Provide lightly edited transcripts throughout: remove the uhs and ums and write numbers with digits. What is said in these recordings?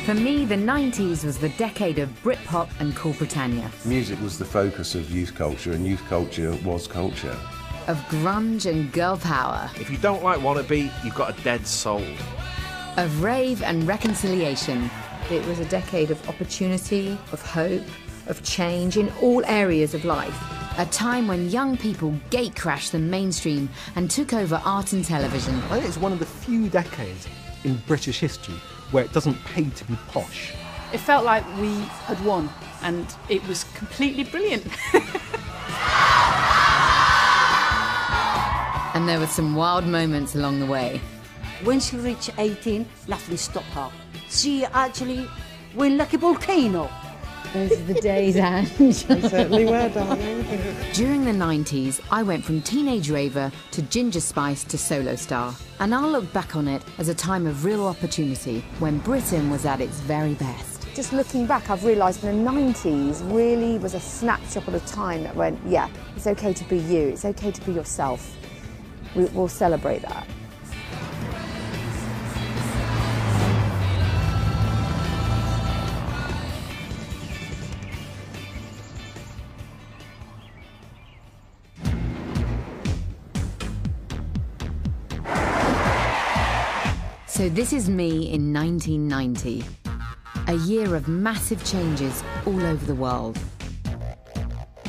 For me, the 90s was the decade of Britpop and Cool Britannia. Music was the focus of youth culture, and youth culture was culture. Of grunge and girl power. If you don't like Wannabe, you've got a dead soul. Of rave and reconciliation. It was a decade of opportunity, of hope, of change in all areas of life. A time when young people gatecrashed the mainstream and took over art and television. I think it's one of the few decades in British history where it doesn't pay to be posh. It felt like we had won, and it was completely brilliant. And there were some wild moments along the way. When she reached 18, nothing stopped her. She actually went like a volcano. Those are the days, Ange. They certainly were, darling. During the 90s, I went from teenage raver to ginger spice to solo star. And I'll look back on it as a time of real opportunity when Britain was at its very best. Just looking back, I've realised the 90s really was a snapshot of a time that went, yeah, it's okay to be you, it's okay to be yourself. We'll celebrate that. So this is me in 1990, a year of massive changes all over the world.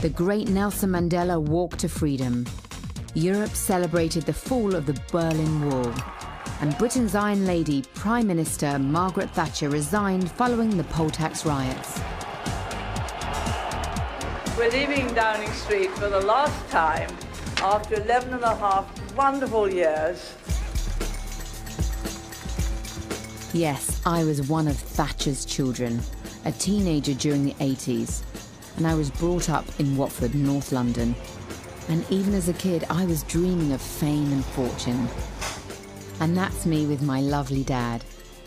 The great Nelson Mandela walk to freedom. Europe celebrated the fall of the Berlin Wall. And Britain's Iron Lady, Prime Minister Margaret Thatcher, resigned following the poll tax riots. We're leaving Downing Street for the last time after 11 and a half wonderful years. Yes, I was one of Thatcher's children, a teenager during the 80s, and I was brought up in Watford, North London. And even as a kid, I was dreaming of fame and fortune. And that's me with my lovely dad.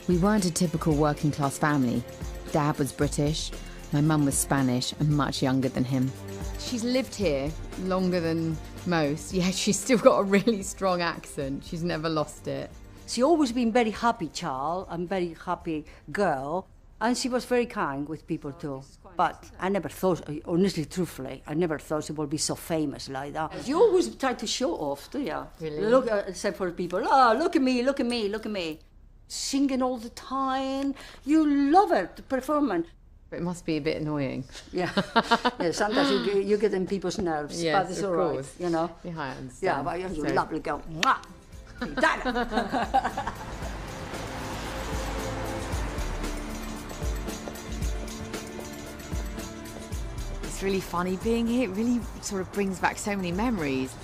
We weren't a typical working class family. Dad was British, my mum was Spanish and much younger than him. She's lived here longer than most, yet she's still got a really strong accent. She's never lost it. She always been very happy child and very happy girl, and she was very kind with people too. But I never thought, honestly, truthfully, I never thought she would be so famous like that. You always try to show off, do you? Really? Look, except for people, oh, look at me, look at me, look at me. Singing all the time. You love it, the performance. It must be a bit annoying. Yeah, yeah. Sometimes you get in people's nerves, Yes, but it's of all right, course. you know. Yeah, I understand. Yeah, but you're So- lovely girl. Mwah! It's really funny being here. It really sort of brings back so many memories.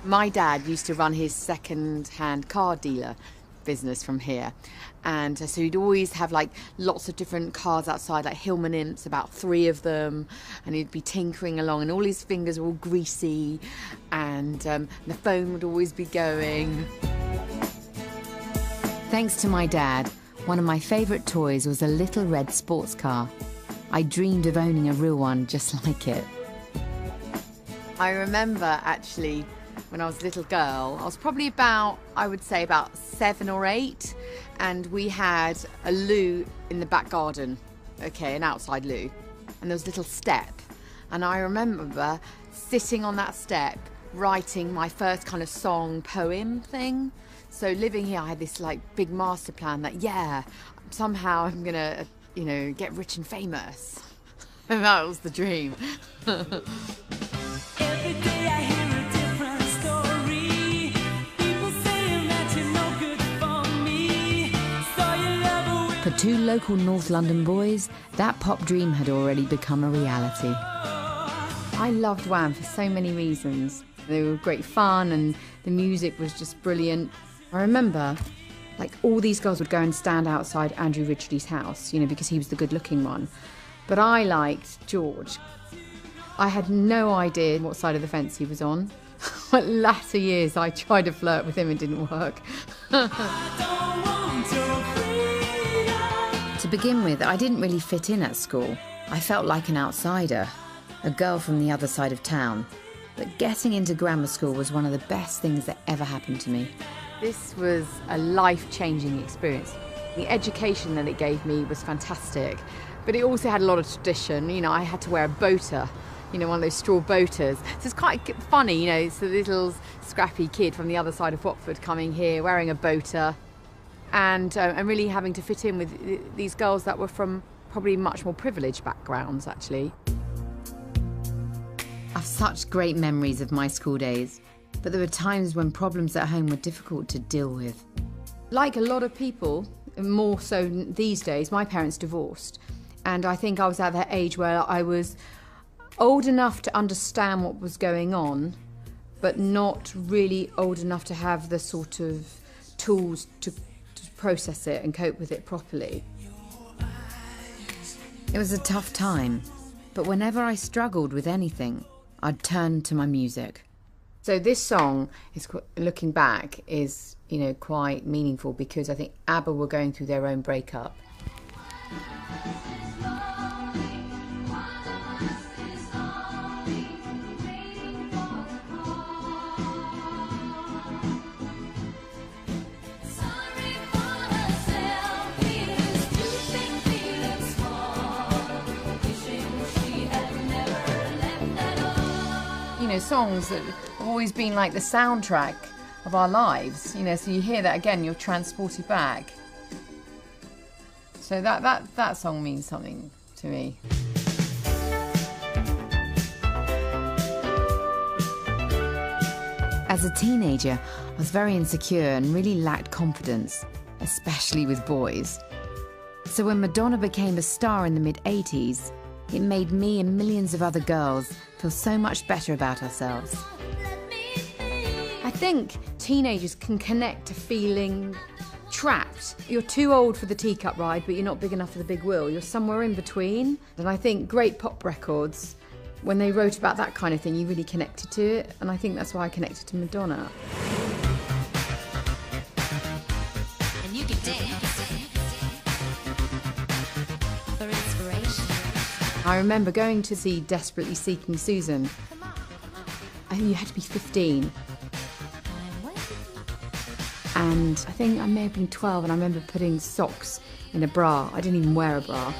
My dad used to run his second-hand car dealer business from here. And so he'd always have like lots of different cars outside, like Hillman Imps, about 3 of them. And he'd be tinkering along and all his fingers were all greasy and the phone would always be going. Thanks to my dad, one of my favourite toys was a little red sports car. I dreamed of owning a real one just like it. I remember actually when I was a little girl, I was probably about, I would say about 7 or 8, and we had a loo in the back garden, okay, an outside loo, and there was a little step, and I remember sitting on that step writing my first kind of song poem thing. So living here, I had this like big master plan that, yeah, somehow I'm gonna, you know, get rich and famous. And that was the dream. Every day I hear a different story. People saying that you're no good for me. So you love a For 2 local North London boys, that pop dream had already become a reality. I loved Wham for so many reasons. They were great fun and the music was just brilliant. I remember, like, all these girls would go and stand outside Andrew Ridgeley's house, you know, because he was the good-looking one. But I liked George. I had no idea what side of the fence he was on. But latter years, I tried to flirt with him and it didn't work. To begin with, I didn't really fit in at school. I felt like an outsider, a girl from the other side of town. But getting into grammar school was one of the best things that ever happened to me. This was a life-changing experience. The education that it gave me was fantastic, but it also had a lot of tradition. You know, I had to wear a boater, you know, one of those straw boaters. So it's quite funny, you know, it's a little scrappy kid from the other side of Watford coming here wearing a boater and really having to fit in with these girls that were from probably much more privileged backgrounds, actually. I've such great memories of my school days, but there were times when problems at home were difficult to deal with. Like a lot of people, more so these days, my parents divorced, and I think I was at that age where I was old enough to understand what was going on, but not really old enough to have the sort of tools to process it and cope with it properly. It was a tough time, but whenever I struggled with anything, I'd turn to my music. So this song, looking back, is, you know, quite meaningful because I think ABBA were going through their own breakup. You know, songs that have always been like the soundtrack of our lives, you know, so you hear that again, you're transported back. So that song means something to me. As a teenager, I was very insecure and really lacked confidence, especially with boys. So when Madonna became a star in the mid-80s, it made me and millions of other girls feel so much better about ourselves. I think teenagers can connect to feeling trapped. You're too old for the teacup ride, but you're not big enough for the big wheel. You're somewhere in between. And I think great pop records, when they wrote about that kind of thing, you really connected to it. And I think that's why I connected to Madonna. And you can dance for inspiration. I remember going to see Desperately Seeking Susan. I think you had to be 15. And I think I may have been 12, and I remember putting socks in a bra. I didn't even wear a bra.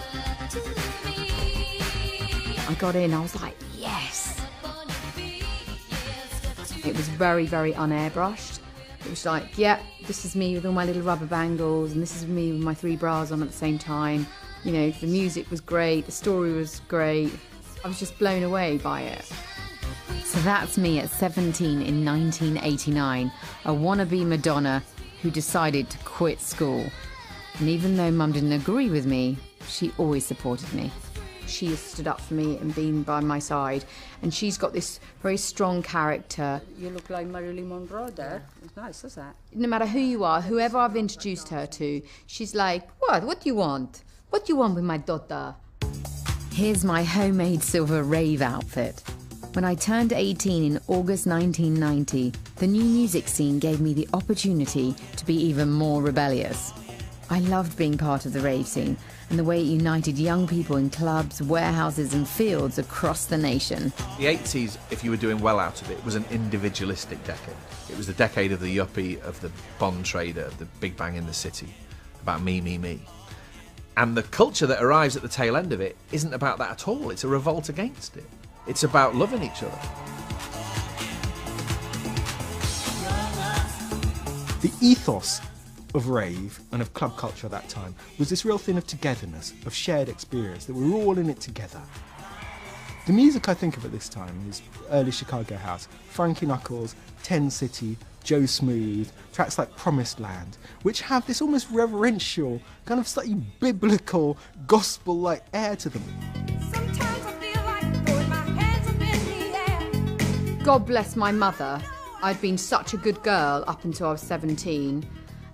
I got in, I was like, yes! It was very, very unairbrushed. It was like, yeah, this is me with all my little rubber bangles, and this is me with my 3 bras on at the same time. You know, the music was great, the story was great. I was just blown away by it. So that's me at 17 in 1989, a wannabe Madonna who decided to quit school. And even though Mum didn't agree with me, she always supported me. She has stood up for me and been by my side, and she's got this very strong character. You look like Marilyn Monroe there. It's nice, isn't it? No matter who you are, whoever I've introduced her to, she's like, what do you want? What do you want with my daughter? Here's my homemade silver rave outfit. When I turned 18 in August 1990, the new music scene gave me the opportunity to be even more rebellious. I loved being part of the rave scene and the way it united young people in clubs, warehouses and fields across the nation. The 80s, if you were doing well out of it, was an individualistic decade. It was the decade of the yuppie, of the bond trader, of the big bang in the city, about me, me, me. And the culture that arrives at the tail end of it isn't about that at all. It's a revolt against it. It's about loving each other. The ethos of rave and of club culture at that time was this real thing of togetherness, of shared experience, that we were all in it together. The music I think of at this time is early Chicago house, Frankie Knuckles, 10 City, Joe Smooth, tracks like Promised Land, which have this almost reverential, kind of slightly biblical, gospel-like air to them. God bless my mother. I'd been such a good girl up until I was 17,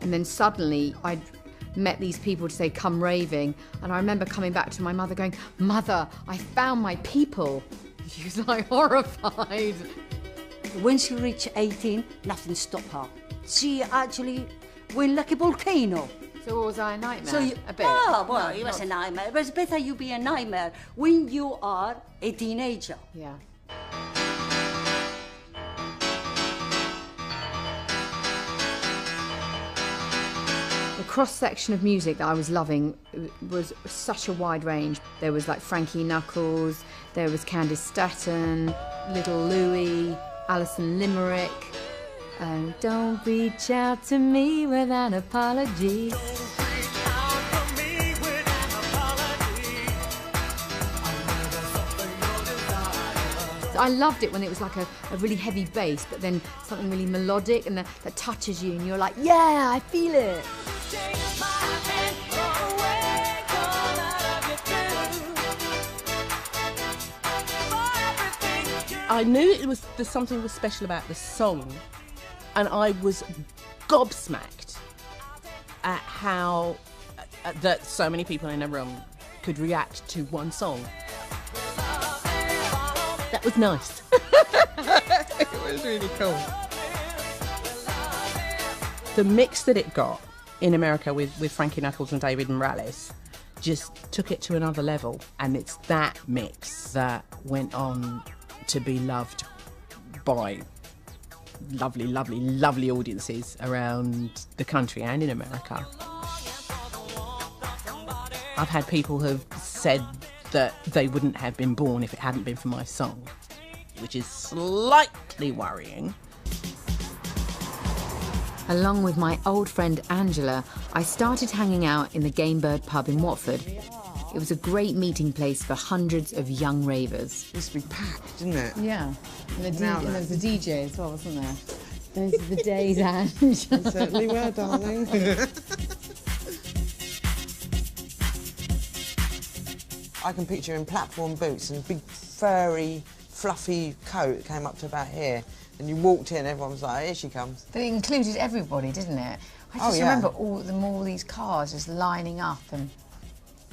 and then suddenly I'd met these people to say, come raving, and I remember coming back to my mother going, Mother, I found my people. She was like horrified. When she reached 18, nothing stopped her. She actually went like a volcano. So was I a nightmare? So a bit? Oh, well, it was a nightmare. But it's better you be a nightmare when you are a teenager. Yeah. The cross-section of music that I was loving was such a wide range. There was like Frankie Knuckles, there was Candice Statton, Little Louie, Alison Limerick. Don't reach out to me with an apology. I loved it when it was like a really heavy bass, but then something really melodic and that touches you and you're like, yeah, I feel it. I knew something was special about the song, and I was gobsmacked at how that so many people in a room could react to one song. That was nice. It was really cool. The mix that it got in America with Frankie Knuckles and David Morales just took it to another level, and it's that mix that went on to be loved by lovely, lovely, lovely audiences around the country and in America. I've had who have said that they wouldn't have been born if it hadn't been for my song, which is slightly worrying. Along with my old friend Angela, I started hanging out in the Gamebird pub in Watford. It was a great meeting place for hundreds of young ravers. It used to be packed, didn't it? Yeah, and there was a DJ as well, wasn't there? Those are the days, Ange. They certainly were, darling. I can picture in platform boots and a big furry, fluffy coat that came up to about here. And you walked in, everyone was like, here she comes. But it included everybody, didn't it? I just remember all these cars just lining up and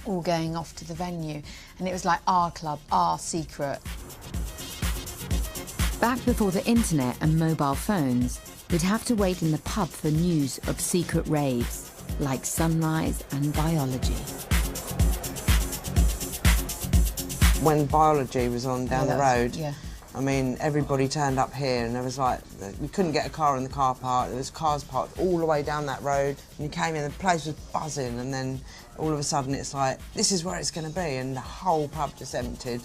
all going off to the venue. And it was like our club, our secret. Back before the internet and mobile phones, we'd have to wait in the pub for news of secret raves, like Sunrise and Biology. When Biology was on down the road, yeah. I mean, everybody turned up here and there was like, we couldn't get a car in the car park, there was cars parked all the way down that road, and you came in, the place was buzzing, and then all of a sudden it's like, this is where it's going to be, and the whole pub just emptied.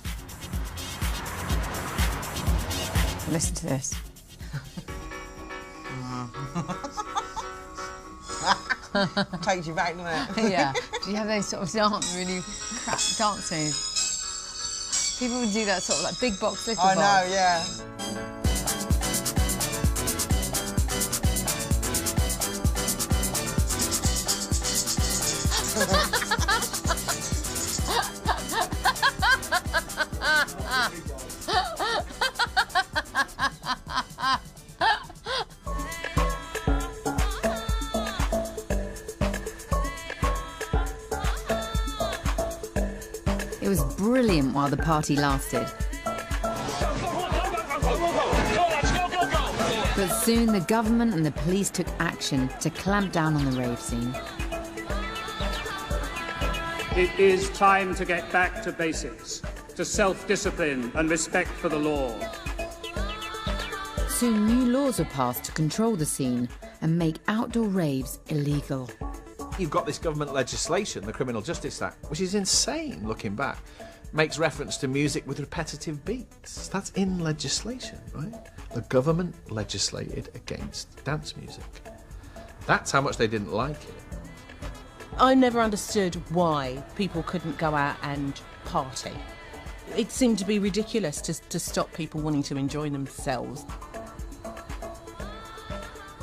Listen to this. Takes you back, doesn't it? Yeah. Do you have those sort of really crap dance moves? People would do that sort of like big box, little box. I know, yeah. It was brilliant while the party lasted. But soon the government and the police took action to clamp down on the rave scene. It is time to get back to basics, to self-discipline and respect for the law. Soon new laws were passed to control the scene and make outdoor raves illegal. You've got this government legislation, the Criminal Justice Act, which is insane looking back. Makes reference to music with repetitive beats. That's in legislation, right? The government legislated against dance music. That's how much they didn't like it. I never understood why people couldn't go out and party. It seemed to be ridiculous to stop people wanting to enjoy themselves.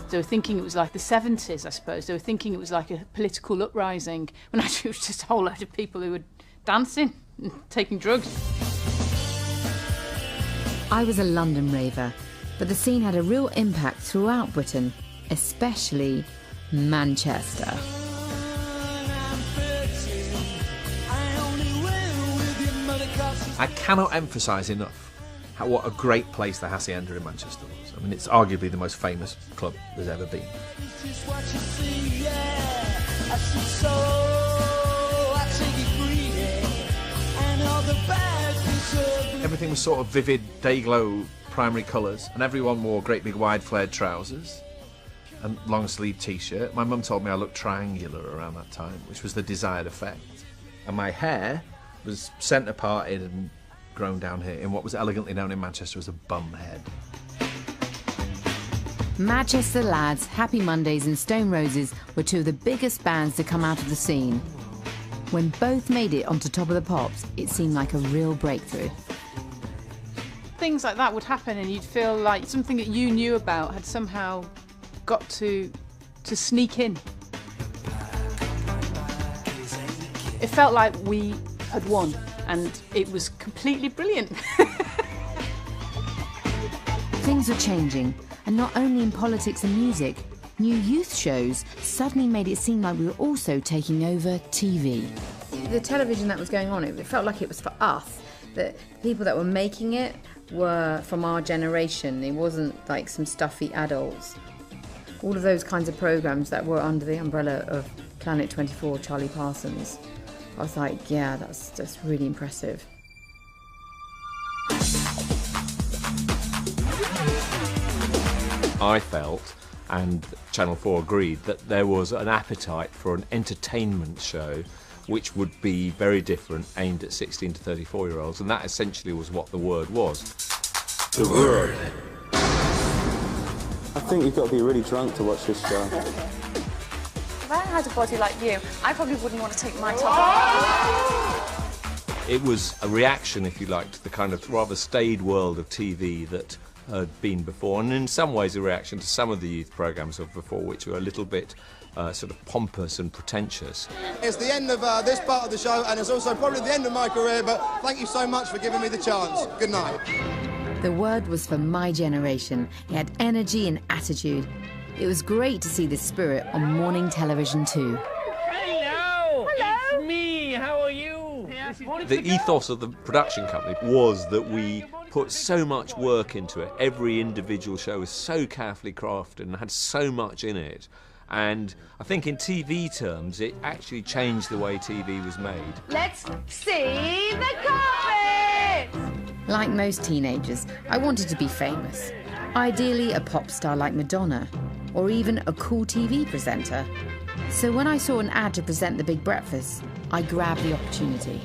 They were thinking it was like the 70s, I suppose. They were thinking it was like a political uprising, when actually it was just a whole load of people who were dancing and taking drugs. I was a London raver, but the scene had a real impact throughout Britain, especially Manchester. I cannot emphasise enough what a great place the Hacienda in Manchester was. I mean, it's arguably the most famous club there's ever been. Everything was sort of vivid, day-glow primary colours, and everyone wore great big wide flared trousers. a long sleeve t-shirt. My mum told me I looked triangular around that time, which was the desired effect. And my hair was centre parted and grown down here in what was elegantly known in Manchester as a bum head. Manchester Lads, Happy Mondays and Stone Roses were two of the biggest bands to come out of the scene. When both made it onto Top of the Pops, it seemed like a real breakthrough. Things like that would happen and you'd feel like something that you knew about had somehow got to sneak in. It felt like we had won and it was completely brilliant. Things were changing, and not only in politics and music, new youth shows suddenly made it seem like we were also taking over TV. The television that was going on, it felt like it was for us. The people that were making it were from our generation. It wasn't like some stuffy adults. All of those kinds of programmes that were under the umbrella of Planet 24, Charlie Parsons. I was like, yeah, that's really impressive. I felt, and Channel 4 agreed, that there was an appetite for an entertainment show which would be very different, aimed at 16 to 34-year-olds, and that essentially was what The Word was. The Word. I think you've got to be really drunk to watch this show. If I had a body like you, I probably wouldn't want to take my top off. It was a reaction, if you like, to the kind of rather staid world of TV that had been before, and in some ways a reaction to some of the youth programmes of before, which were a little bit sort of pompous and pretentious. It's the end of this part of the show, and it's also probably the end of my career, but thank you so much for giving me the chance. Good night. The Word was for my generation. It had energy and attitude. It was great to see this spirit on morning television too. Hello! It's me! How are you? The ethos of the production company was that we put so much work into it. Every individual show was so carefully crafted and had so much in it. And I think in TV terms, it actually changed the way TV was made. Let's see the carpet! Like most teenagers, I wanted to be famous. Ideally a pop star like Madonna, or even a cool TV presenter. So when I saw an ad to present The Big Breakfast, I grabbed the opportunity.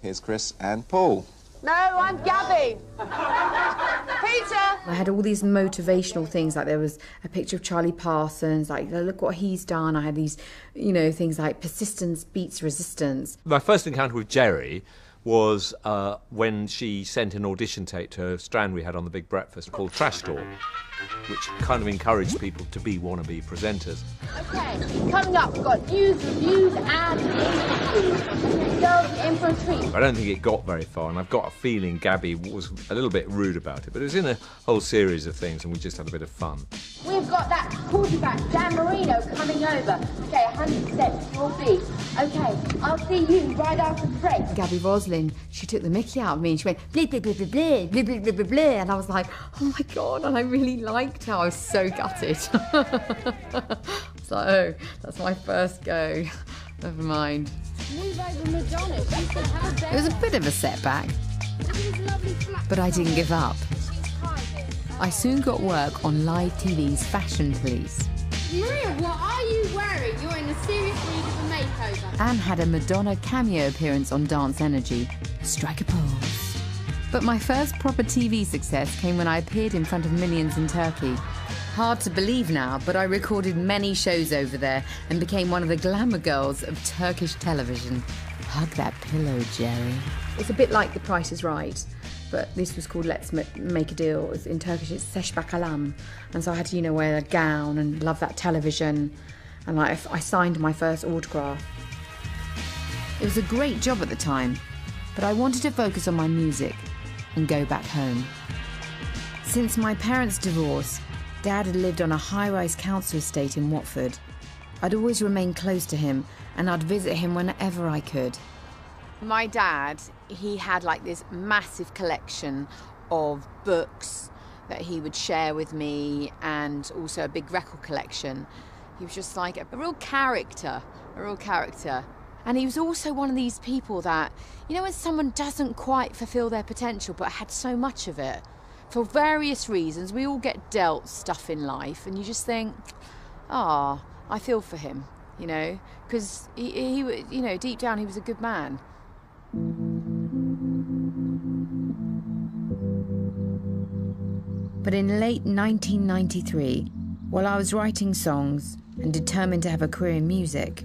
Here's Chris and Paul. No, I'm Gabby. Peter! I had all these motivational things, like there was a picture of Charlie Parsons, like look what he's done. I had these, things like persistence beats resistance. My first encounter with Geri was when she sent an audition tape to a strand we had on The Big Breakfast called Trash Talk, which kind of encouraged people to be wannabe presenters. Okay, coming up, we've got news, reviews and interviews. Girls, you're in for a treat. I don't think it got very far, and I've got a feeling Gabby was a little bit rude about it, but it was in a whole series of things and we just had a bit of fun. We've got that quarterback, Dan Marino, coming over. Okay, 100% your beat. Okay, I'll see you right after the break. Gabby Roslin, she took the mickey out of me and she went blah, blah, blah, blah, blah, blah, blah, blah, blah, blah. And I was like, oh my God, and I really liked her. I was so gutted. It's like, oh, that's my first go. Never mind. Move over Madonna. She said, have a It was a bit of a setback, but I didn't give up. I soon got work on Live TV's Fashion Police. Maria, what are you wearing? You're in a serious need of a makeover. And had a Madonna cameo appearance on Dance Energy. Strike a pose. But my first proper TV success came when I appeared in front of millions in Turkey. Hard to believe now, but I recorded many shows over there and became one of the glamour girls of Turkish television. Hug that pillow, Geri. It's a bit like The Price is Right, but this was called Let's Make a Deal. In Turkish, it's Sesh Bakalam. And so I had to, wear a gown and love that television. And I signed my first autograph. It was a great job at the time, but I wanted to focus on my music and go back home. Since my parents' divorce, Dad had lived on a high-rise council estate in Watford. I'd always remain close to him, and I'd visit him whenever I could. My dad, he had like this massive collection of books that he would share with me, and also a big record collection. He was just like a real character, And he was also one of these people that, when someone doesn't quite fulfill their potential but had so much of it, for various reasons, we all get dealt stuff in life, and you just think, I feel for him, you know, because he, you know, deep down he was a good man. But in late 1993, while I was writing songs and determined to have a career in music,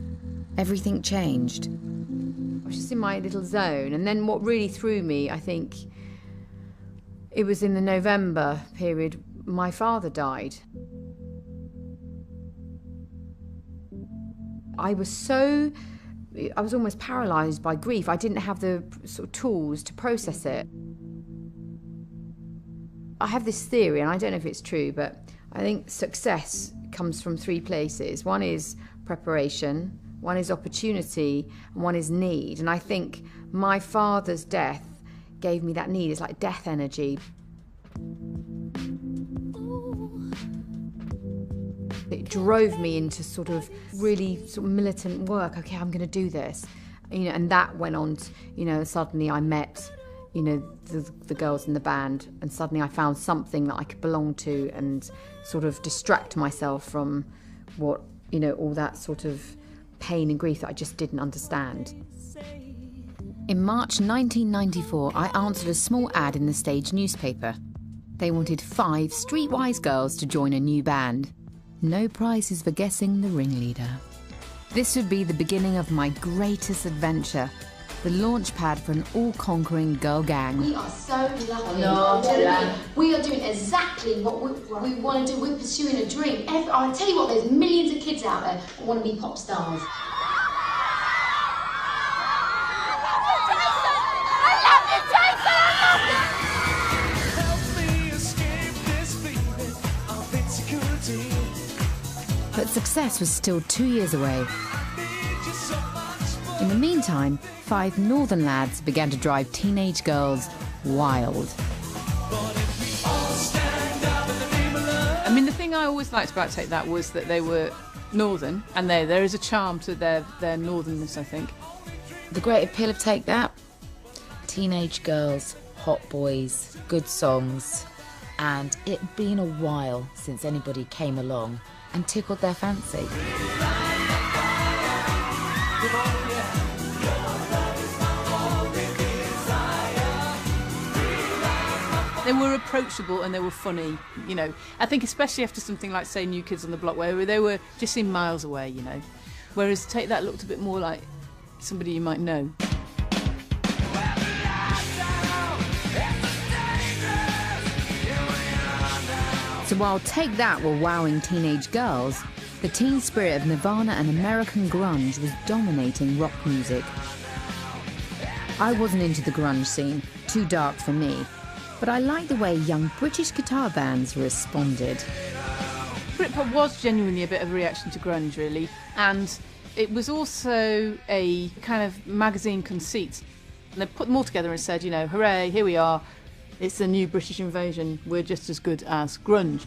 everything changed. I was just in my little zone, and then what really threw me, I think, it was in the November period, my father died. I was almost paralysed by grief. I didn't have the sort of tools to process it. I have this theory, and I don't know if it's true, but I think success comes from three places. One is preparation, one is opportunity, and one is need. And I think my father's death gave me that need. It's like death energy. It drove me into sort of really sort of militant work. Okay, I'm going to do this, you know, and that went on. You know, suddenly I met, you know, the girls in the band, and suddenly I found something that I could belong to and sort of distract myself from what, you know, all that sort of pain and grief that I just didn't understand. In March 1994, I answered a small ad in the Stage newspaper. They wanted 5 streetwise girls to join a new band. No prizes for guessing the ringleader. This would be the beginning of my greatest adventure, the launch pad for an all-conquering girl gang. We are so lucky. We are doing exactly what we want to do. We're pursuing a dream. I'll tell you what, there's millions of kids out there that want to be pop stars. But success was still 2 years away. In the meantime, 5 northern lads began to drive teenage girls wild. I mean, the thing I always liked about Take That was that they were northern, and there is a charm to their northernness, I think. The great appeal of Take That: teenage girls, hot boys, good songs, and it'd been a while since anybody came along and tickled their fancy. They were approachable and they were funny, you know. I think especially after something like, say, New Kids on the Block, where they were just seemed miles away, you know. Whereas Take That looked a bit more like somebody you might know. So while Take That were wowing teenage girls, the teen spirit of Nirvana and American grunge was dominating rock music. I wasn't into the grunge scene, too dark for me, but I liked the way young British guitar bands responded. Britpop was genuinely a bit of a reaction to grunge, really, and it was also a kind of magazine conceit. And they put them all together and said, you know, hooray, here we are. It's a new British invasion. We're just as good as grunge.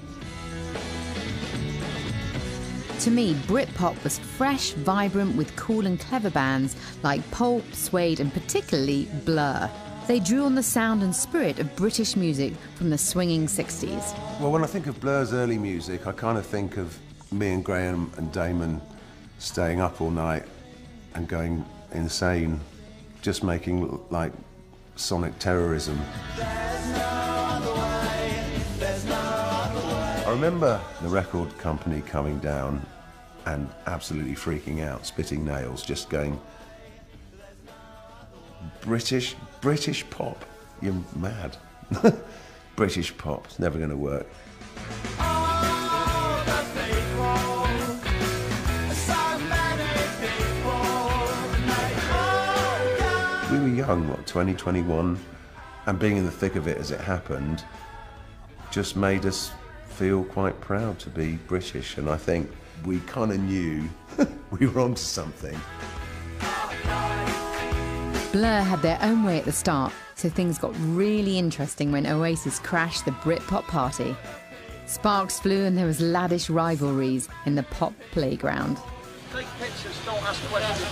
To me, Britpop was fresh, vibrant, with cool and clever bands like Pulp, Suede, and particularly Blur. They drew on the sound and spirit of British music from the swinging 60s. Well, when I think of Blur's early music, I kind of think of me and Graham and Damon staying up all night and going insane, just making like sonic terrorism. I remember the record company coming down and absolutely freaking out, spitting nails, just going, British pop? You're mad. British pop, it's never going to work. We were young, what, 20, 21, and being in the thick of it as it happened just made us feel quite proud to be British, and I think we kind of knew we were onto something. Blur had their own way at the start, so things got really interesting when Oasis crashed the Britpop party. Sparks flew and there was laddish rivalries in the pop playground. Take pictures, don't ask questions.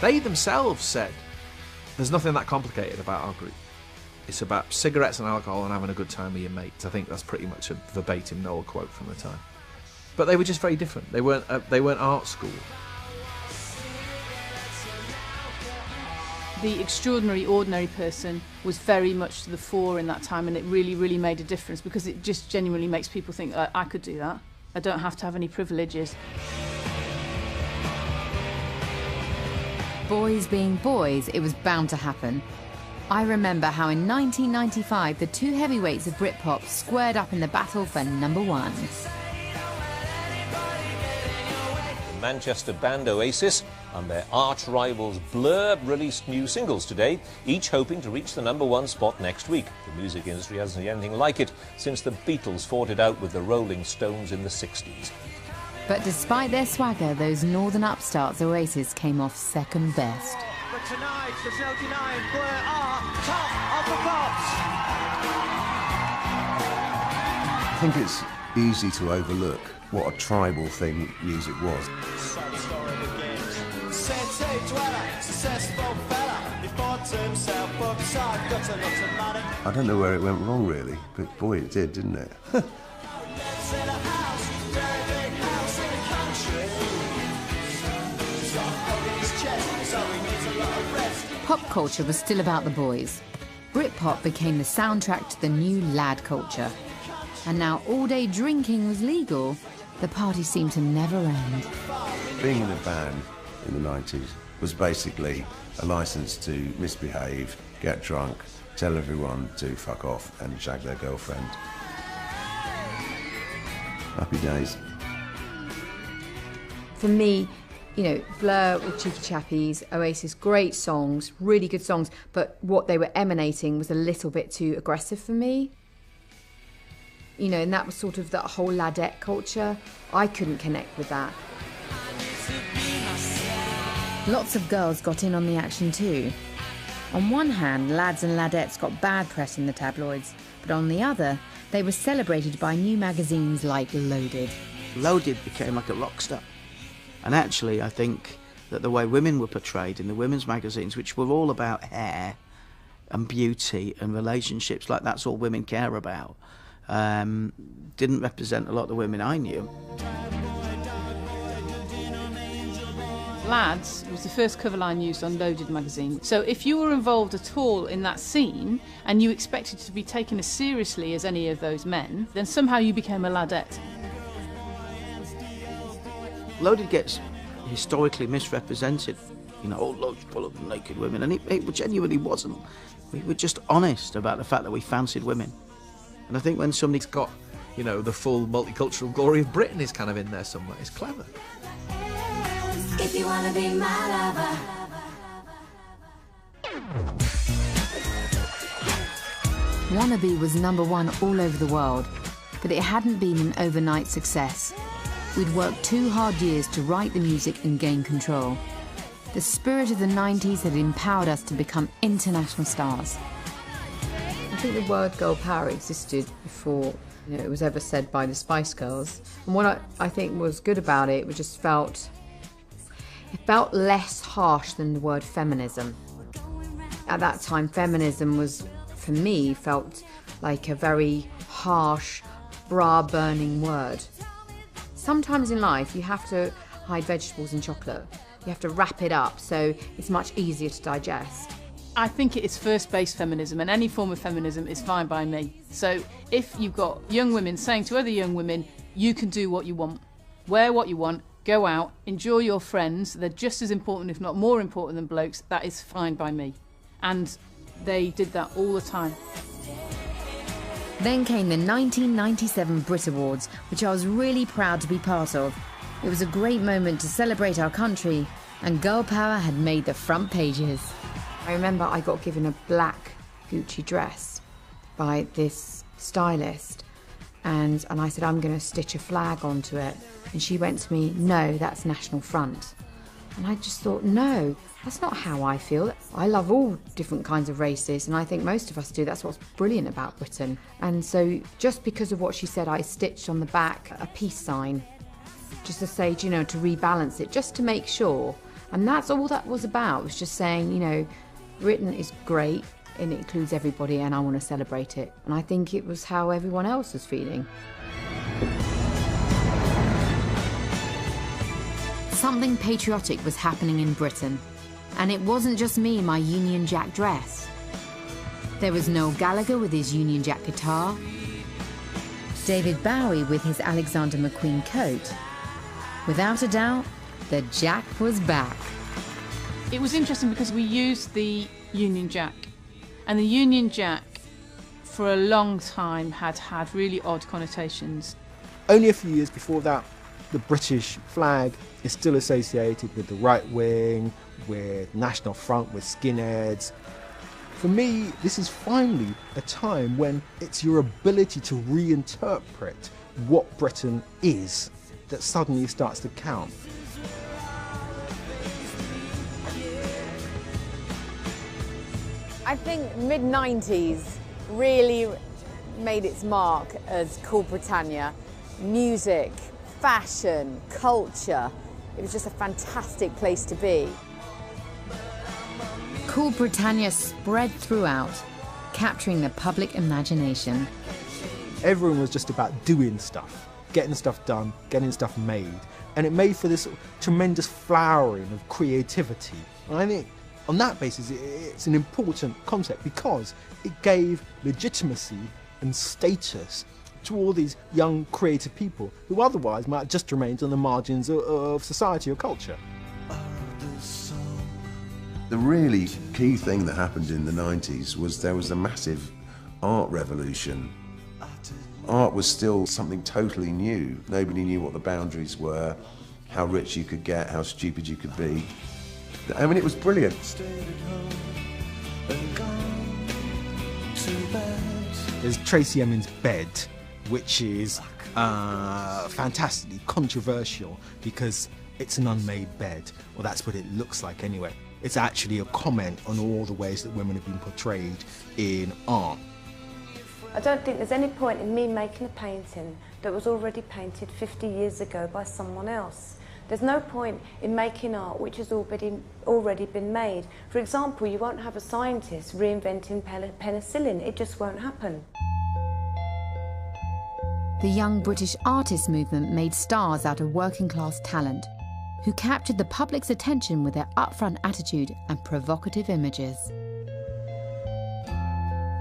They themselves said There's nothing that complicated about our group. It's about cigarettes and alcohol and having a good time with your mates. I think that's pretty much a verbatim Noel quote from the time. But they were just very different. They weren't art school. The extraordinary, ordinary person was very much to the fore in that time, and it really, really made a difference because it just genuinely makes people think, I could do that. I don't have to have any privileges. Boys being boys, it was bound to happen. I remember how in 1995 the two heavyweights of Britpop squared up in the battle for #1. Manchester band Oasis and their arch rivals Blur released new singles today, each hoping to reach the #1 spot next week. The music industry hasn't seen anything like it since the Beatles fought it out with the Rolling Stones in the 60s. But despite their swagger, those northern upstarts Oasis came off second best. But tonight, there's no denying Blur are top of the pops. I think it's easy to overlook what a tribal thing music was. Sad story begins. Sensei dweller, successful fella. He thought to himself, but I've got a lot of money. I don't know where it went wrong really, but boy it did, didn't it? Lives in a house, very big house in the country. He's got a hole in his chest, so he needs a lot of rest. Pop culture was still about the boys. Britpop became the soundtrack to the new lad culture. And now all-day drinking was legal, the party seemed to never end. Being in a band in the 90s was basically a license to misbehave, get drunk, tell everyone to fuck off and shag their girlfriend. Happy days. For me, you know, Blur with Cheeky Chappies, Oasis, great songs, really good songs, but what they were emanating was a little bit too aggressive for me. You know, and that was sort of that whole ladette culture. I couldn't connect with that. Lots of girls got in on the action too. On one hand, lads and ladettes got bad press in the tabloids, but on the other, they were celebrated by new magazines like Loaded. Loaded became like a rock star. And actually, I think that the way women were portrayed in the women's magazines, which were all about hair and beauty and relationships, like that's all women care about, didn't represent a lot of the women I knew. Lads was the first cover line used on Loaded magazine. So if you were involved at all in that scene and you expected to be taken as seriously as any of those men, then somehow you became a ladette. Loaded gets historically misrepresented, you know, all loads full of naked women, and it genuinely wasn't. We were just honest about the fact that we fancied women. And I think when somebody's got, you know, the full multicultural glory of Britain is kind of in there somewhere. It's clever. If you wanna be my lover. Wannabe was #1 all over the world, but it hadn't been an overnight success. We'd worked 2 hard years to write the music and gain control. The spirit of the 90s had empowered us to become international stars. I think the word girl power existed before, you know, it was ever said by the Spice Girls. And what I think was good about it, it just felt less harsh than the word feminism. At that time, feminism was, for me, felt like a very harsh, bra-burning word. Sometimes in life, you have to hide vegetables in chocolate. You have to wrap it up so it's much easier to digest. I think it is first-base feminism, and any form of feminism is fine by me. So if you've got young women saying to other young women, you can do what you want, wear what you want, go out, enjoy your friends, they're just as important, if not more important than blokes, that is fine by me. And they did that all the time. Then came the 1997 Brit Awards, which I was really proud to be part of. It was a great moment to celebrate our country, and girl power had made the front pages. I remember I got given a black Gucci dress by this stylist, and I said, I'm going to stitch a flag onto it. And she went to me, no, that's National Front. And I just thought, no, that's not how I feel. I love all different kinds of races, and I think most of us do. That's what's brilliant about Britain. And so just because of what she said, I stitched on the back a peace sign, just to say, you know, to rebalance it, just to make sure. And that's all that was about, was just saying, you know, Britain is great and it includes everybody and I want to celebrate it. And I think it was how everyone else was feeling. Something patriotic was happening in Britain. And it wasn't just me in my Union Jack dress. There was Noel Gallagher with his Union Jack guitar, David Bowie with his Alexander McQueen coat. Without a doubt, the Jack was back. It was interesting because we used the Union Jack, and the Union Jack for a long time had really odd connotations. Only a few years before that, the British flag is still associated with the right wing, with National Front, with skinheads. For me, this is finally a time when it's your ability to reinterpret what Britain is that suddenly starts to count. I think mid-90s really made its mark as Cool Britannia. Music, fashion, culture. It was just a fantastic place to be. Cool Britannia spread throughout, capturing the public imagination. Everyone was just about doing stuff, getting stuff done, getting stuff made. And it made for this tremendous flowering of creativity. And I think on that basis, it's an important concept because it gave legitimacy and status to all these young creative people who otherwise might have just remained on the margins of society or culture. The really key thing that happened in the 90s was there was a massive art revolution. Art was still something totally new. Nobody knew what the boundaries were, how rich you could get, how stupid you could be. I mean, it was brilliant. There's Tracey Emin's Bed, which is fantastically controversial because it's an unmade bed. Well, that's what it looks like anyway. It's actually a comment on all the ways that women have been portrayed in art. I don't think there's any point in me making a painting that was already painted 50 years ago by someone else. There's no point in making art which has already been made. For example, you won't have a scientist reinventing penicillin. It just won't happen. The young British artist movement made stars out of working class talent, who captured the public's attention with their upfront attitude and provocative images.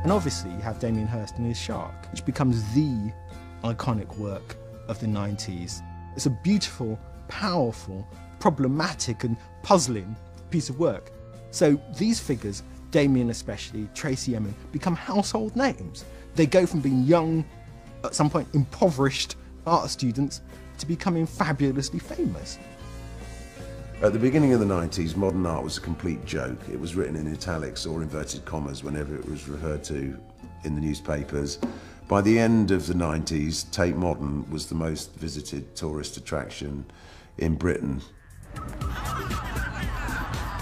And obviously you have Damien Hirst and his Shark, which becomes the iconic work of the 90s. It's a beautiful, powerful, problematic and puzzling piece of work. So these figures, Damien especially, Tracey Emin, become household names. They go from being young, at some point impoverished art students, to becoming fabulously famous. At the beginning of the 90s, modern art was a complete joke. It was written in italics or inverted commas whenever it was referred to in the newspapers. By the end of the 90s, Tate Modern was the most visited tourist attraction in Britain.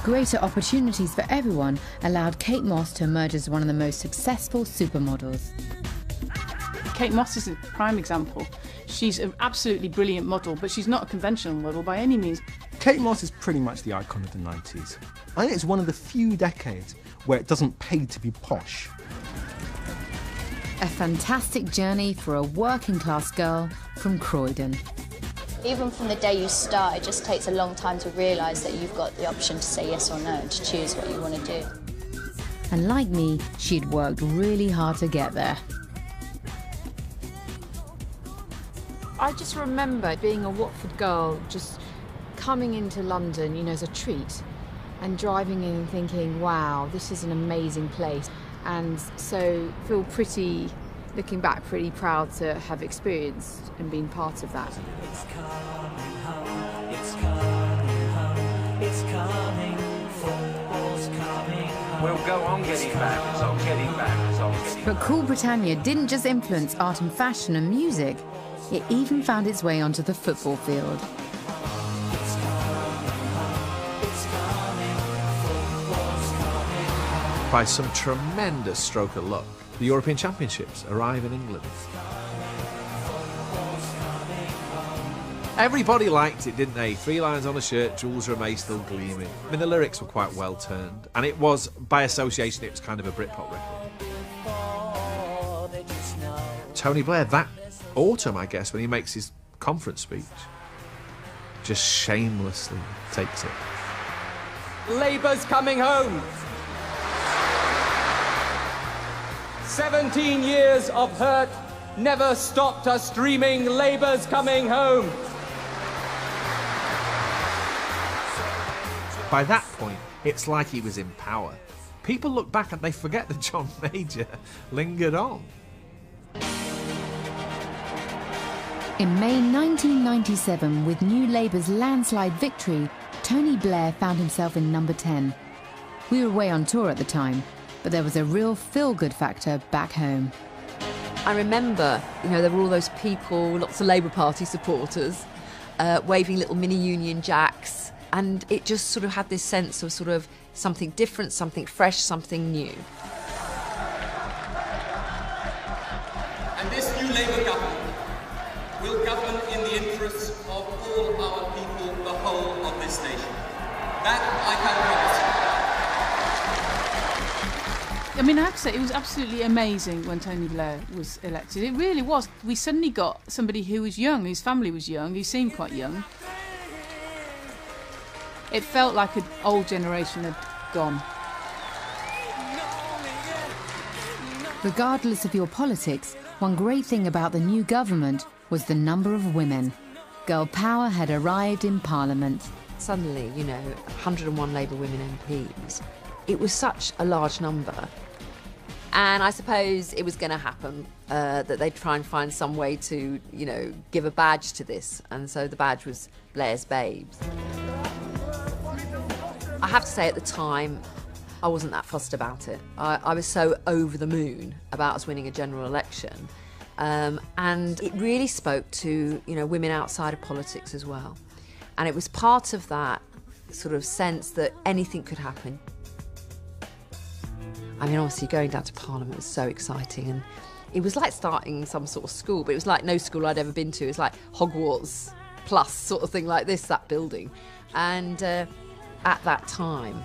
Greater opportunities for everyone allowed Kate Moss to emerge as one of the most successful supermodels. Kate Moss is a prime example. She's an absolutely brilliant model, but she's not a conventional model by any means. Kate Moss is pretty much the icon of the 90s. I think it's one of the few decades where it doesn't pay to be posh. A fantastic journey for a working class girl from Croydon. Even from the day you start, it just takes a long time to realise that you've got the option to say yes or no and to choose what you want to do. And like me, she'd worked really hard to get there. I just remember being a Watford girl, just coming into London, you know, as a treat, and driving in and thinking, wow, this is an amazing place. And so feel pretty, looking back, pretty proud to have experienced and been part of that. It's coming home, it's coming home, it's coming, football's coming home. We'll go on getting back, it's on getting back, it's on getting back. But Cool Britannia didn't just influence art and fashion and music, it even found its way onto the football field. By some tremendous stroke of luck, the European Championships arrive in England. Everybody liked it, didn't they? 3 lines on a shirt, jewels from May still gleaming. I mean, the lyrics were quite well turned, and it was, by association, it was kind of a Britpop record. Tony Blair, that autumn, I guess, when he makes his conference speech, just shamelessly takes it. Labour's coming home. 17 years of hurt never stopped us dreaming Labour's coming home. By that point, it's like he was in power. People look back and they forget that John Major lingered on. In May 1997, with New Labour's landslide victory, Tony Blair found himself in number 10. We were away on tour at the time, but there was a real feel-good factor back home. I remember, there were all those people, lots of Labour Party supporters, waving little mini Union Jacks, and it just sort of had this sense of sort of something different, something fresh, something new. And this new Labour government will govern in the interests of all our people, the whole of this nation. That I can promise. I mean, I have to say, it was absolutely amazing when Tony Blair was elected. It really was. We suddenly got somebody who was young, whose family was young, who seemed quite young. It felt like an old generation had gone. Regardless of your politics, one great thing about the new government was the number of women. Girl power had arrived in Parliament. Suddenly, 101 Labour women MPs. It was such a large number. And I suppose it was going to happen, that they'd try and find some way to, give a badge to this. And so the badge was Blair's Babes. I have to say, at the time, I wasn't that fussed about it. I was so over the moon about us winning a general election. And it really spoke to, women outside of politics as well. And it was part of that sort of sense that anything could happen. I mean, obviously, going down to Parliament was so exciting. And it was like starting some sort of school, but it was like no school I'd ever been to. It was like Hogwarts plus sort of thing like this, that building. And at that time,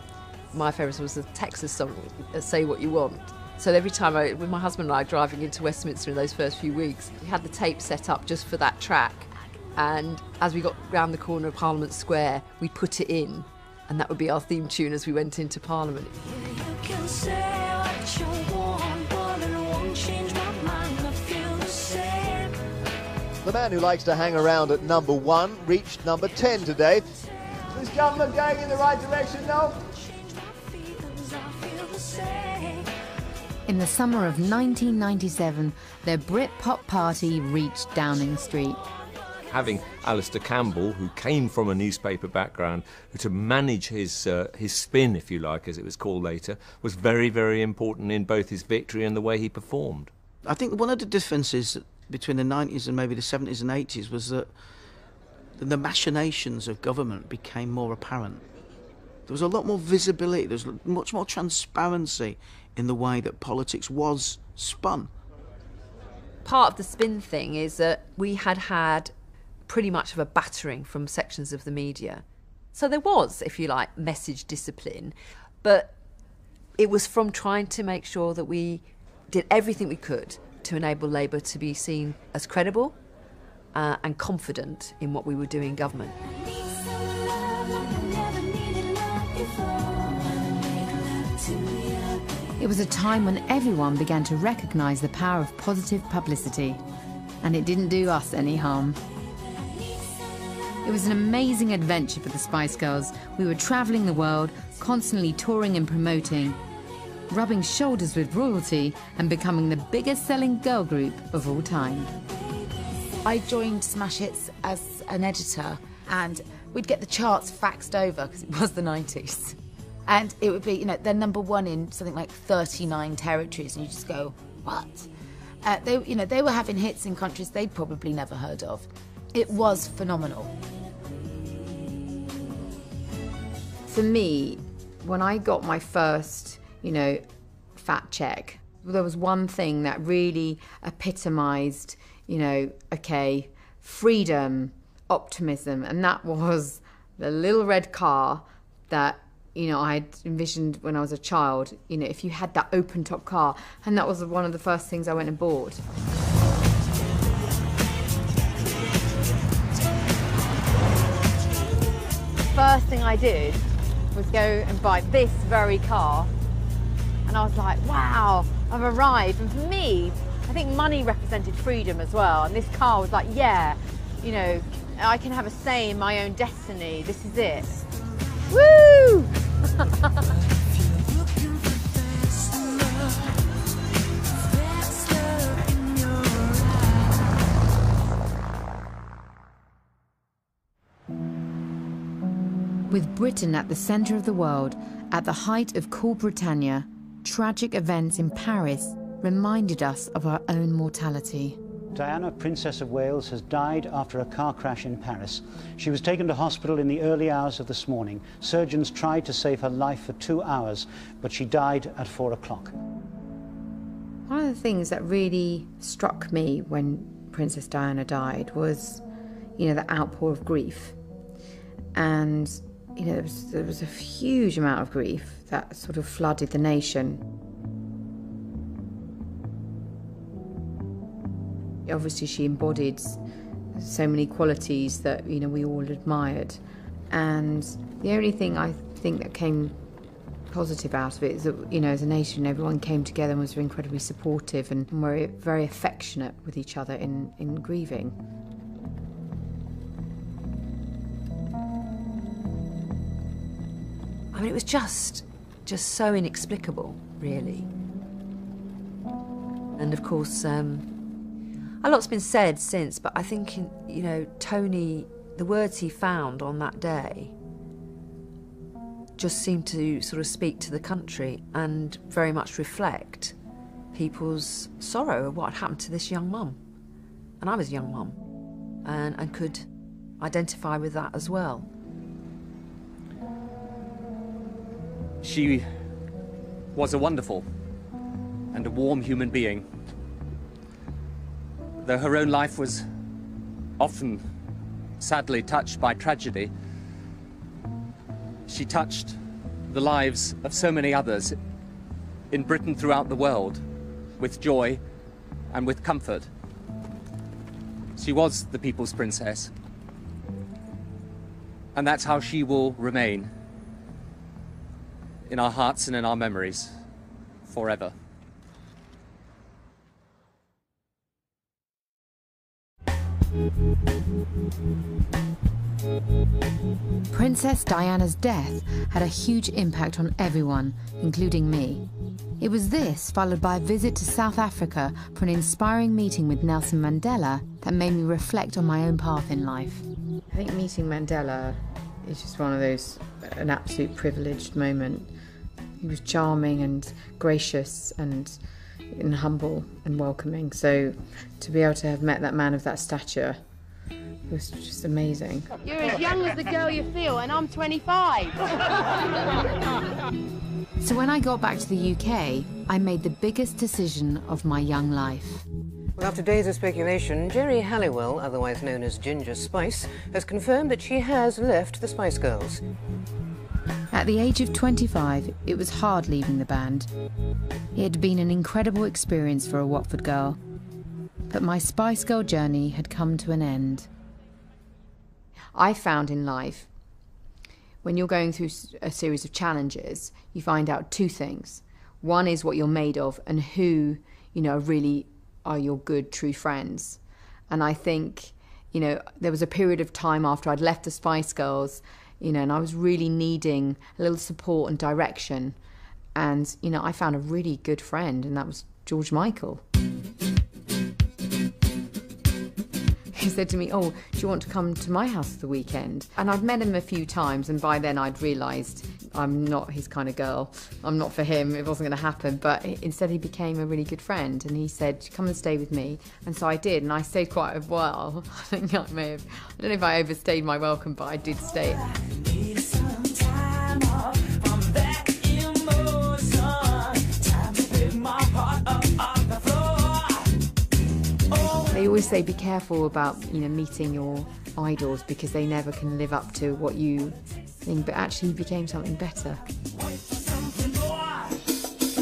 my favourite was the Texas song, Say What You Want. So every time, with my husband and I driving into Westminster in those first few weeks, we had the tape set up just for that track. And as we got round the corner of Parliament Square, we'd put it in, and that would be our theme tune as we went into Parliament. The man who likes to hang around at number 1 reached number 10 today. Is this government going in the right direction now? In the summer of 1997, the Britpop party reached Downing Street. Having Alistair Campbell, who came from a newspaper background, to manage his spin, if you like, as it was called later, was very, very important in both his victory and the way he performed. I think one of the differences between the 90s and maybe the 70s and 80s was that the machinations of government became more apparent. There was a lot more visibility, there was much more transparency in the way that politics was spun. Part of the spin thing is that we had pretty much of a battering from sections of the media. So there was, if you like, message discipline, but it was from trying to make sure that we did everything we could to enable Labour to be seen as credible and confident in what we were doing in government. It was a time when everyone began to recognise the power of positive publicity, and it didn't do us any harm. It was an amazing adventure for the Spice Girls. We were travelling the world, constantly touring and promoting, rubbing shoulders with royalty and becoming the biggest selling girl group of all time. I joined Smash Hits as an editor, and we'd get the charts faxed over because it was the 90s. And it would be, they're number 1 in something like 39 territories, and you just go, what? They were having hits in countries they'd probably never heard of. It was phenomenal. For me, when I got my first, fat check, there was one thing that really epitomised, okay, freedom, optimism, and that was the little red car that, you know, I had envisioned when I was a child. You know, if you had that open top car, and that was one of the first things I went and bought. First thing I did was go and buy this very car, and I was like, wow, I've arrived. And for me, I think money represented freedom as well, and this car was like, yeah, you know, I can have a say in my own destiny. This is it. Woo! With Britain at the centre of the world, at the height of Cool Britannia, tragic events in Paris reminded us of our own mortality. Diana, Princess of Wales, has died after a car crash in Paris. She was taken to hospital in the early hours of this morning. Surgeons tried to save her life for 2 hours, but she died at 4 o'clock. One of the things that really struck me when Princess Diana died was, you know, the outpour of grief. And, you know, there was a huge amount of grief that sort of flooded the nation. Obviously, she embodied so many qualities that, you know, we all admired. And the only thing I think that came positive out of it is that, you know, as a nation, everyone came together and was incredibly supportive and were very affectionate with each other in grieving. I mean, it was just so inexplicable, really. And of course, a lot's been said since, but I think, you know, Tony, the words he found on that day just seemed to sort of speak to the country and very much reflect people's sorrow of what had happened to this young mum. And I was a young mum and could identify with that as well. She was a wonderful and a warm human being. Though her own life was often sadly touched by tragedy, she touched the lives of so many others in Britain, throughout the world, with joy and with comfort. She was the people's princess, and that's how she will remain in our hearts and in our memories forever. Princess Diana's death had a huge impact on everyone, including me. It was this, followed by a visit to South Africa for an inspiring meeting with Nelson Mandela, that made me reflect on my own path in life. I think meeting Mandela is just one of those, an absolute privileged moment. He was charming and gracious and humble and welcoming. So to be able to have met that man of that stature was just amazing. You're as young as the girl you feel, and I'm 25. So when I got back to the UK, I made the biggest decision of my young life. Well, after days of speculation, Geri Halliwell, otherwise known as Ginger Spice, has confirmed that she has left the Spice Girls. At the age of 25, it was hard leaving the band. It had been an incredible experience for a Watford girl, but my Spice Girl journey had come to an end. I found in life, when you're going through a series of challenges, you find out two things. One is what you're made of and who, you know, really are your good, true friends. And I think, you know, there was a period of time after I'd left the Spice Girls, you know, and I was really needing a little support and direction. And, you know, I found a really good friend, and that was George Michael. He said to me, "Oh, do you want to come to my house for the weekend?" And I'd met him a few times, and by then I'd realised I'm not his kind of girl. I'm not for him. It wasn't going to happen. But instead he became a really good friend, and he said, "Come and stay with me." And so I did, and I stayed quite a while. I think I don't know if I overstayed my welcome, but I did stay. They always say be careful about, you know, meeting your idols because they never can live up to what you think, but actually he became something better.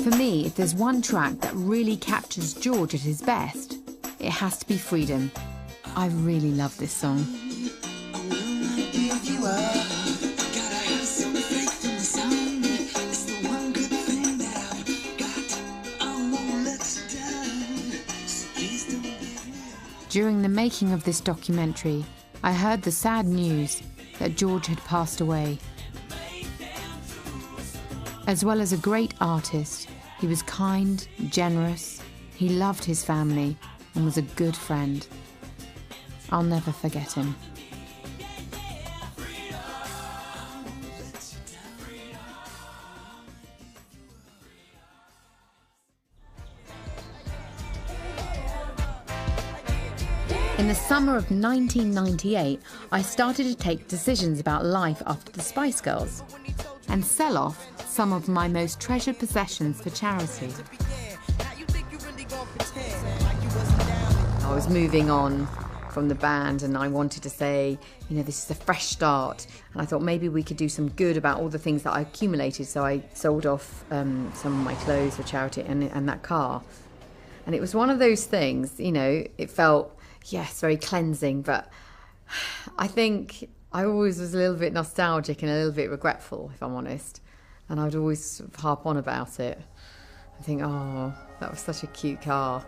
For me, if there's one track that really captures George at his best, it has to be Freedom. I really love this song. During the making of this documentary, I heard the sad news that George had passed away. As well as a great artist, he was kind, generous, he loved his family and was a good friend. I'll never forget him. In the summer of 1998, I started to take decisions about life after the Spice Girls and sell off some of my most treasured possessions for charity. I was moving on from the band and I wanted to say, you know, this is a fresh start, and I thought maybe we could do some good about all the things that I accumulated, so I sold off some of my clothes for charity and that car. And it was one of those things, you know, it felt, yes, very cleansing, but I think I always was a little bit nostalgic and a little bit regretful, if I'm honest. And I'd always sort of harp on about it. I think, oh, that was such a cute car.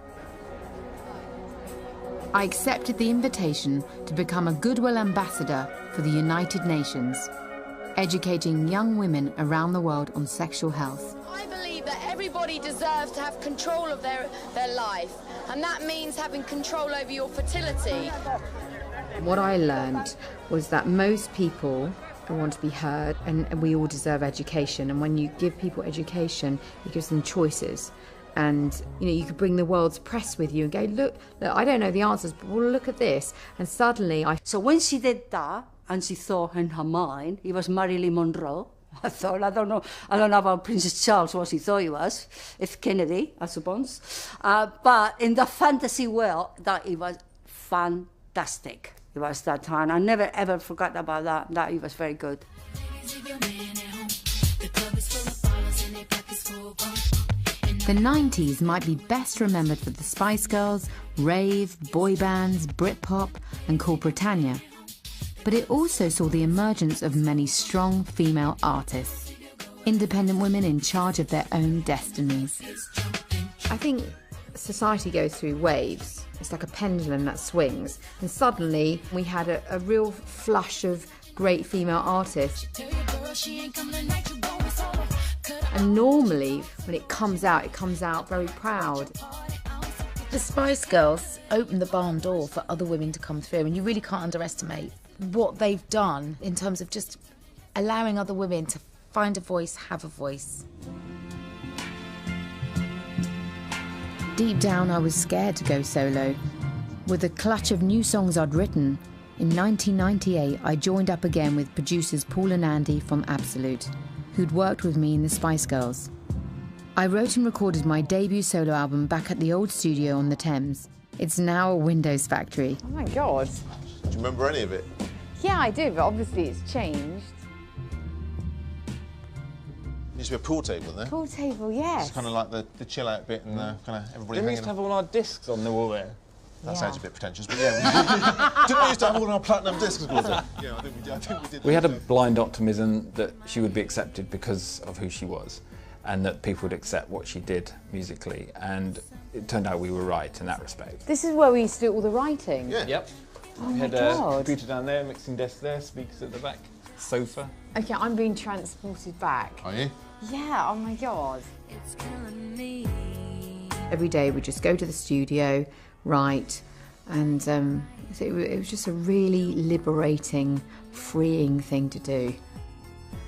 I accepted the invitation to become a Goodwill ambassador for the United Nations, educating young women around the world on sexual health. I believe that everybody deserves to have control of their life, and that means having control over your fertility. What I learned was that most people want to be heard, and we all deserve education, and when you give people education, it gives them choices. And you know, you could bring the world's press with you and go, look, I don't know the answers, but well, look at this. And suddenly So when she did that, and she thought in her mind it was Marilyn Monroe, I thought, I don't know about Princess Charles, what she thought he was, if Kennedy, I suppose. But in the fantasy world, that it was fantastic. It was that time. I never ever forgot about that it was very good. The 90s might be best remembered for the Spice Girls, rave, boy bands, Britpop and Cool Britannia. But it also saw the emergence of many strong female artists, independent women in charge of their own destinies. I think society goes through waves. It's like a pendulum that swings. And suddenly we had a real flush of great female artists. And normally, when it comes out very proud. The Spice Girls opened the barn door for other women to come through, and you really can't underestimate what they've done in terms of just allowing other women to find a voice, have a voice. Deep down, I was scared to go solo. With a clutch of new songs I'd written, in 1998, I joined up again with producers Paul and Andy from Absolute, who'd worked with me in the Spice Girls. I wrote and recorded my debut solo album back at the old studio on the Thames. It's now a Windows factory. Oh my God. Do you remember any of it? Yeah, I do, but obviously it's changed. There used to be a pool table there. Pool table, yes. It's kind of like the chill out bit and kind of everybody Didn't we hanging used to have all our discs on the wall there? That sounds a bit pretentious, but yeah. Didn't we used to have all our platinum discs? Yeah, I think we did. We had a blind optimism that she would be accepted because of who she was, and that people would accept what she did musically, and it turned out we were right in that respect. This is where we used to do all the writing? Yeah. Yep. Oh we my had God. a computer down there, mixing desk there, speakers at the back, sofa. Okay, I'm being transported back. Are you? Yeah, oh my God. Every day we just go to the studio, write, and so it was just a really liberating, freeing thing to do.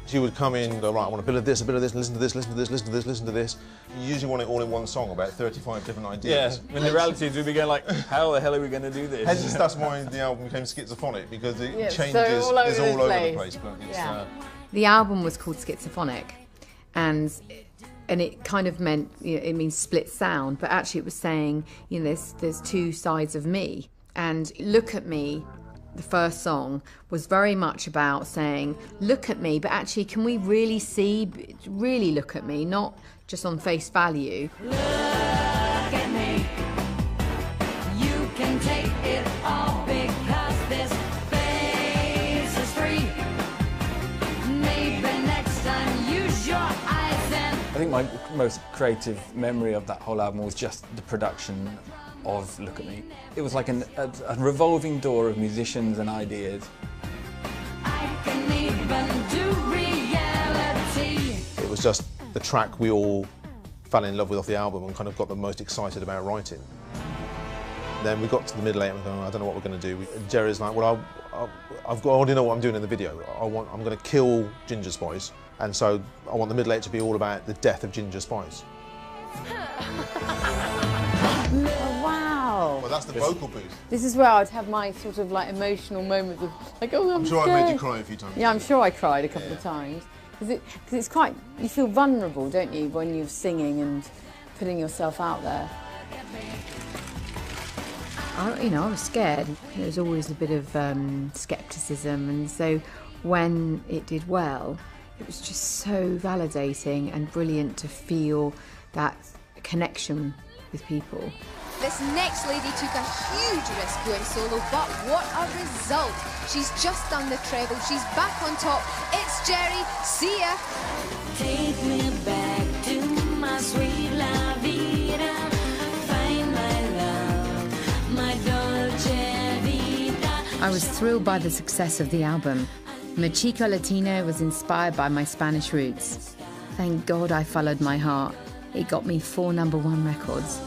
She would come in and go, right, I want a bit of this, listen to this, listen to this, listen to this, listen to this. You usually want it all in one song, about 35 different ideas. Yeah, when the reality is we'd be going like, how the hell are we going to do this? Hence, that's why the album became Schizophonic, because it changes, so all over is the all over place. the place. But it's, Yeah. The album was called Schizophonic, and it kind of meant, you know, it means split sound, but actually it was saying, you know, there's two sides of me, and look at me the first song, was very much about saying, look at me, but actually can we really see, really look at me, not just on face value. Look at me. You can take it all because this face is free. Maybe next time use your eyes and... I think my most creative memory of that whole album was just the production of Look at Me. It was like a revolving door of musicians and ideas. I can even do reality. It was just the track we all fell in love with off the album and kind of got the most excited about writing. Then we got to the middle eight and we're going, I don't know what we're going to do. Geri's like, well, I already know what I'm doing in the video. I'm going to kill Ginger Spice, and so I want the middle eight to be all about the death of Ginger Spice. Oh, wow. Well, that's the vocal booth. This is where I'd have my sort of like emotional moment of like, oh, I'm sure scared. I made you cry a few times. Yeah, I'm sure I cried a couple of times. Because it's quite, you feel vulnerable, don't you, when you're singing and putting yourself out there. I was scared. There was always a bit of scepticism, and so when it did well, it was just so validating and brilliant to feel that connection with people. This next lady took a huge risk going solo, but what a result! She's just done the treble, she's back on top. It's Geri, see ya! Take me back to my sweet la vida. Find my love, my dolce vita. I was thrilled by the success of the album. Mi Chico Latino was inspired by my Spanish roots. Thank God I followed my heart. It got me 4 #1 records.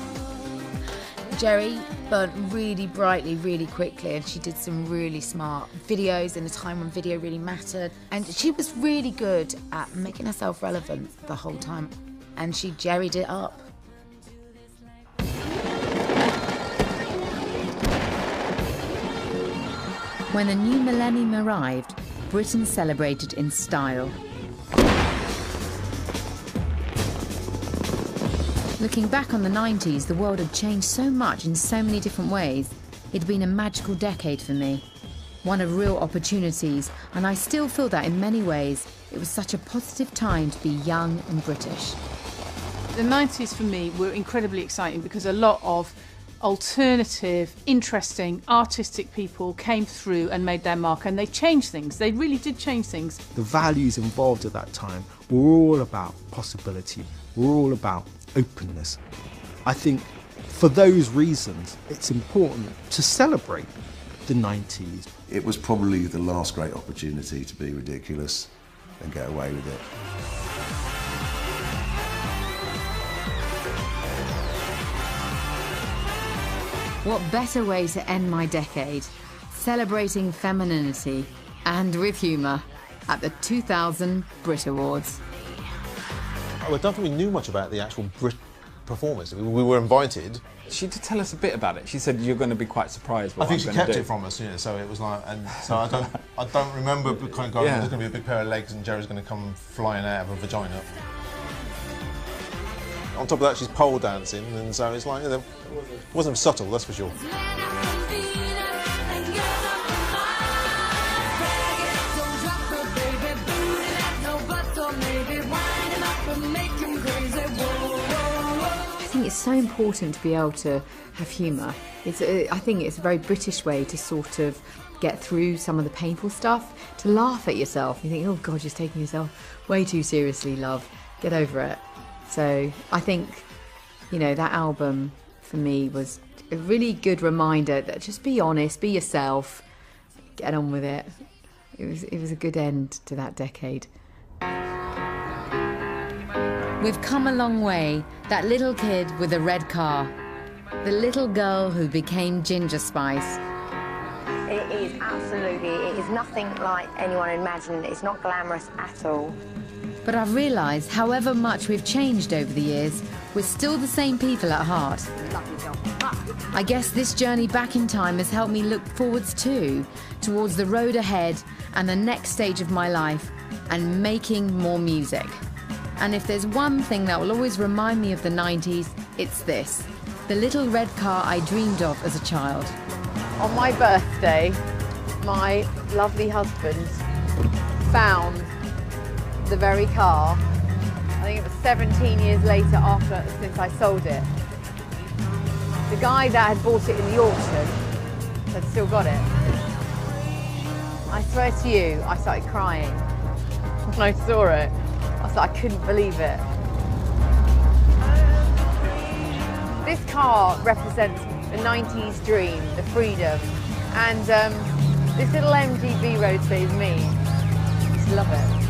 Geri burnt really brightly, really quickly, and she did some really smart videos in a time when video really mattered. And she was really good at making herself relevant the whole time. And she Geri'd it up. When the new millennium arrived, Britain celebrated in style. Looking back on the 90s, the world had changed so much in so many different ways. It'd been a magical decade for me, one of real opportunities, and I still feel that in many ways. It was such a positive time to be young and British. The 90s for me were incredibly exciting because a lot of alternative, interesting, artistic people came through and made their mark, and they changed things. They really did change things. The values involved at that time were all about possibility, were all about openness. I think for those reasons it's important to celebrate the 90s. It was probably the last great opportunity to be ridiculous and get away with it. What better way to end my decade? Celebrating femininity and with humour at the 2000 Brit Awards. I don't think we knew much about the actual Brit performance. We were invited. She did tell us a bit about it. She said you're going to be quite surprised. What I think I'm she gonna kept do. it from us, yeah. So it was like, and so I don't remember kind of going. Yeah. There's going to be a big pair of legs, and Geri's going to come flying out of her vagina. On top of that, she's pole dancing, and so it's like, it wasn't subtle, that's for sure. I think it's so important to be able to have humour. I think it's a very British way to sort of get through some of the painful stuff, to laugh at yourself. You think, oh God, you're taking yourself way too seriously, love. Get over it. So I think, that album for me was a really good reminder that just be honest, be yourself, get on with it. It was a good end to that decade. We've come a long way. That little kid with a red car. The little girl who became Ginger Spice. It is absolutely, it is nothing like anyone imagined. It's not glamorous at all. But I've realised, however much we've changed over the years, we're still the same people at heart. I guess this journey back in time has helped me look forwards too, towards the road ahead and the next stage of my life, and making more music. And if there's one thing that will always remind me of the 90s, it's this. The little red car I dreamed of as a child. On my birthday, my lovely husband found the very car. I think it was 17 years later since I sold it. The guy that had bought it in the auction had still got it. I swear to you, I started crying when I saw it. I couldn't believe it. This car represents a 90s dream, the freedom, and this little MGB roadster is me. I just love it.